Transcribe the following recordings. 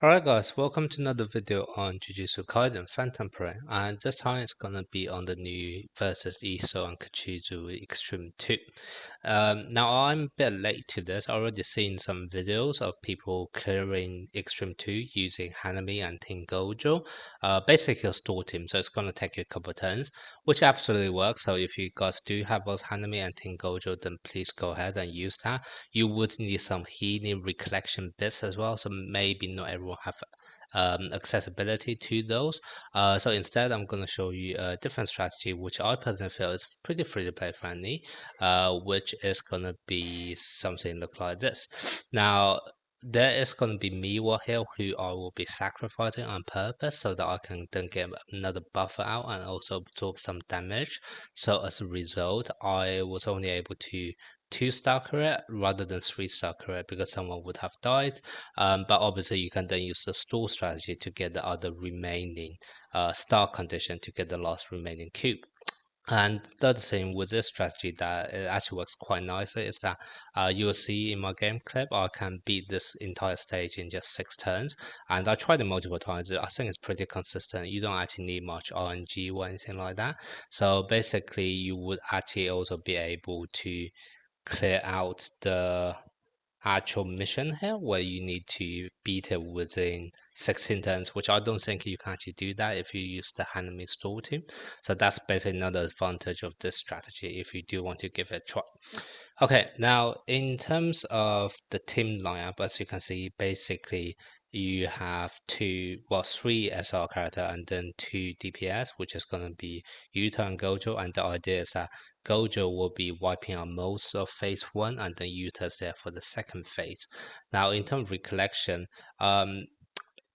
Alright guys, welcome to another video on Jujutsu Kaisen Phantom Prey, and this time it's gonna be on the new versus EXO and Kechizu Extreme 2. Now I'm a bit late to this. I already seen some videos of people clearing Extreme 2 using Hanami and Team Gojo. Basically a store team, so it's gonna take you a couple turns, which absolutely works. So if you guys do have both Hanami and Team Gojo, then please go ahead and use that. You would need some healing recollection bits as well, so maybe not everyone have accessibility to those. So instead, I'm going to show you a different strategy, which I personally feel is pretty free to play friendly, which is going to be something look like this. Now, there is going to be Miwa here who I will be sacrificing on purpose so that I can then get another buffer out and also absorb some damage. So as a result, I was only able to 2-star career rather than 3-star career because someone would have died. But obviously you can then use the store strategy to get the other remaining star condition to get the last remaining cube. And the other thing with this strategy that it actually works quite nicely is that you will see in my game clip I can beat this entire stage in just 6 turns, and I tried it multiple times. I think it's pretty consistent. You don't actually need much RNG or anything like that. So basically you would actually also be able to clear out the actual mission here where you need to beat it within 16 turns, which I don't think you can actually do that if you use the Hanami store team. So that's basically another advantage of this strategy if you do want to give it a try. Okay, now in terms of the team lineup, as you can see, basically you have three SR character and then two DPS, which is going to be Yuta and Gojo. And the idea is that Gojo will be wiping out most of phase one, and then Yuta's there for the second phase. Now, in terms of recollection,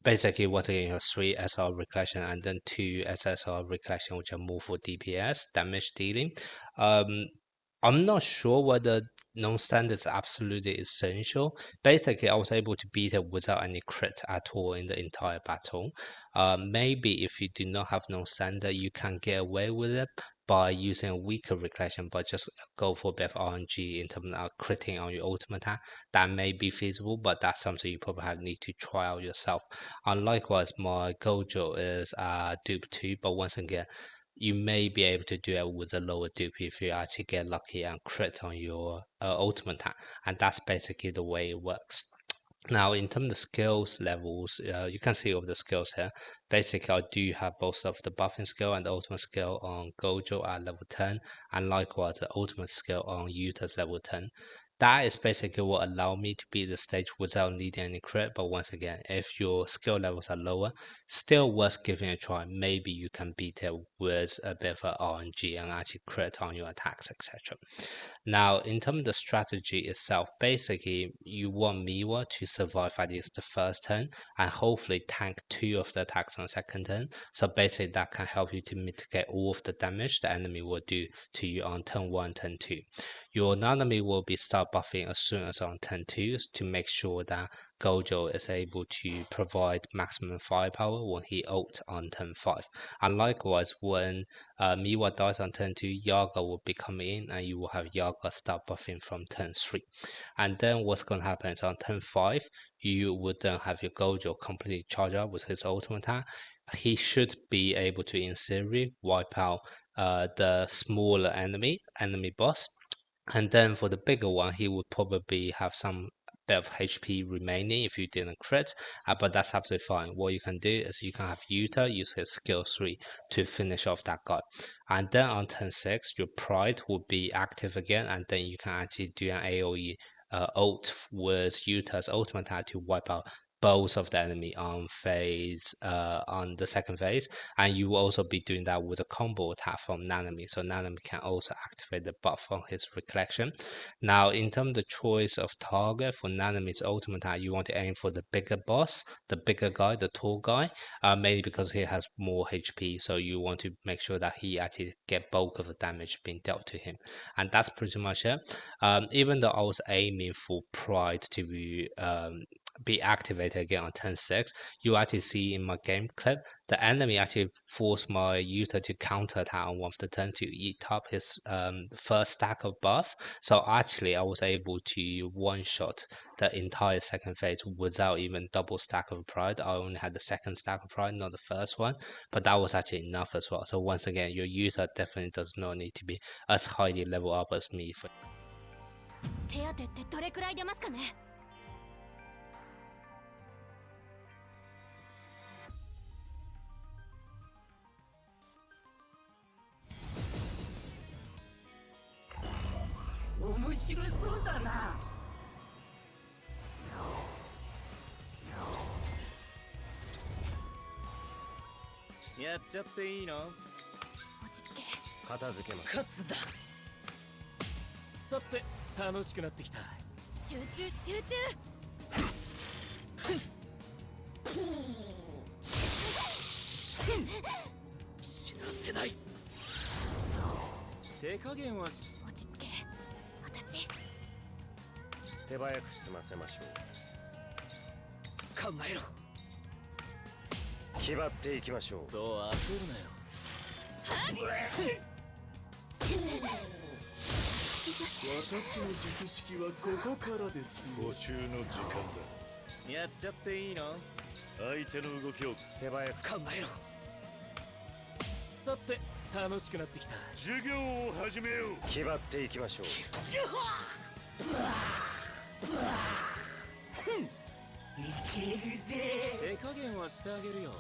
basically once again you have three SR recollection and then two SSR recollection, which are more for DPS damage dealing. I'm not sure whether non-standard is absolutely essential. Basically, I was able to beat it without any crit at all in the entire battle. Maybe if you do not have non-standard, you can get away with it by using a weaker recollection, but just go for a bit of RNG in terms of critting on your ultimate attack. That may be feasible, but that's something you probably need to try out yourself. And likewise, my Gojo is dupe 2, but once again, you may be able to do it with a lower dupe if you actually get lucky and crit on your ultimate attack, and that's basically the way it works. Now, in terms of skills levels, you can see all the skills here. Basically, I do have both of the buffing skill and the ultimate skill on Gojo at level 10, and likewise the ultimate skill on Yuta's level 10. That is basically what allowed me to beat the stage without needing any crit. But once again, if your skill levels are lower, still worth giving a try. Maybe you can beat it with a bit of a RNG and actually crit on your attacks, etc. Now, in terms of the strategy itself, basically you want Miwa to survive at least the first turn and hopefully tank 2 of the attacks on the second turn. So basically that can help you to mitigate all of the damage the enemy will do to you on turn 1, turn 2. Your Nanami will be start buffing as soon as on turn 2 to make sure that Gojo is able to provide maximum firepower when he ult on turn 5. And likewise, when Miwa dies on turn 2, Yaga will be coming in and you will have Yaga start buffing from turn 3. And then what's going to happen is on turn 5, you would then have your Gojo completely charge up with his ultimate attack. He should be able to, in theory, wipe out the smaller enemy boss. And then for the bigger one, he would probably have some bit of HP remaining if you didn't crit, but that's absolutely fine. What you can do is you can have Yuta use his skill 3 to finish off that guy. And then on turn 6, your Pride will be active again, and then you can actually do an AoE ult with Yuta's ultimate attack to wipe out both of the enemy on the second phase, and you will also be doing that with a combo attack from Nanami, so Nanami can also activate the buff on his recollection. Now, in terms of the choice of target for Nanami's ultimate attack, you want to aim for the bigger boss, the bigger guy, the tall guy, mainly because he has more HP, so you want to make sure that he actually get bulk of the damage being dealt to him, and that's pretty much it. Even though I was aiming for Pride to be be activated again on turn 6, you actually see in my game clip, the enemy actually forced my user to counter attack on one of the turn to eat up his first stack of buff. So actually I was able to one-shot the entire second phase without even double stack of pride. I only had the second stack of pride, not the first one, but that was actually enough as well. So once again, your user definitely does not need to be as highly level up as me. 手当ってどれくらい出ますかね。面白そうだな。やっちゃっていいの？落ち着け。片付けます。勝つだ。さて楽しくなってきた。集中集中。死なせない。手加減は落ち着け。私。手早く済ませましょう。考えろ。気張っていきましょう。そう焦るなよ。私の術式はここからです。募集の時間だ。やっちゃっていいの？相手の動きを手早く考えろ。さて楽しくなってきた。授業を始めよう。気張っていきましょう。いけるぜ。手加減はしてあげるよ。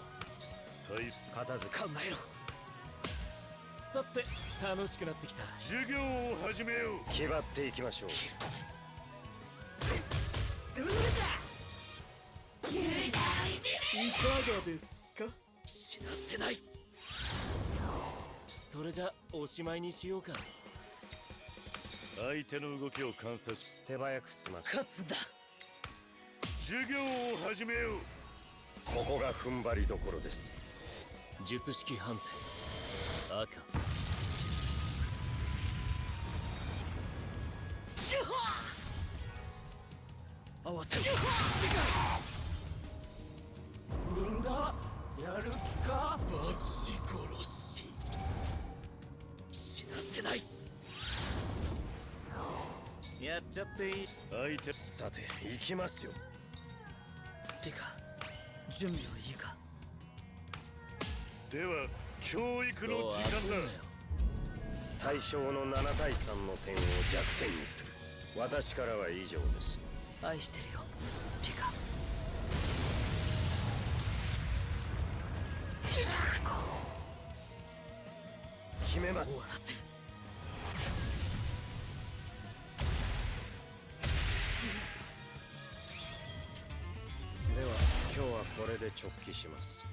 片付け考えろ。さて楽しくなってきた。授業を始めよう。気張っていきましょう。どうだ。いかがですか？死なせない。それじゃおしまいにしようか。相手の動きを観察し手早く済ませ。勝つだ。授業を始めよう。ここが踏ん張りどころです。術式判定赤。合わせる。みんなやるか。バチ殺し。死なせない。やっちゃっていい。相手さて行きますよ。てか準備はいいか。では教育の時間だ。対象の7対3の点を弱点にする。私からは以上です。愛してるよリカ。決めます。終わらせる。では今日はこれで直帰します。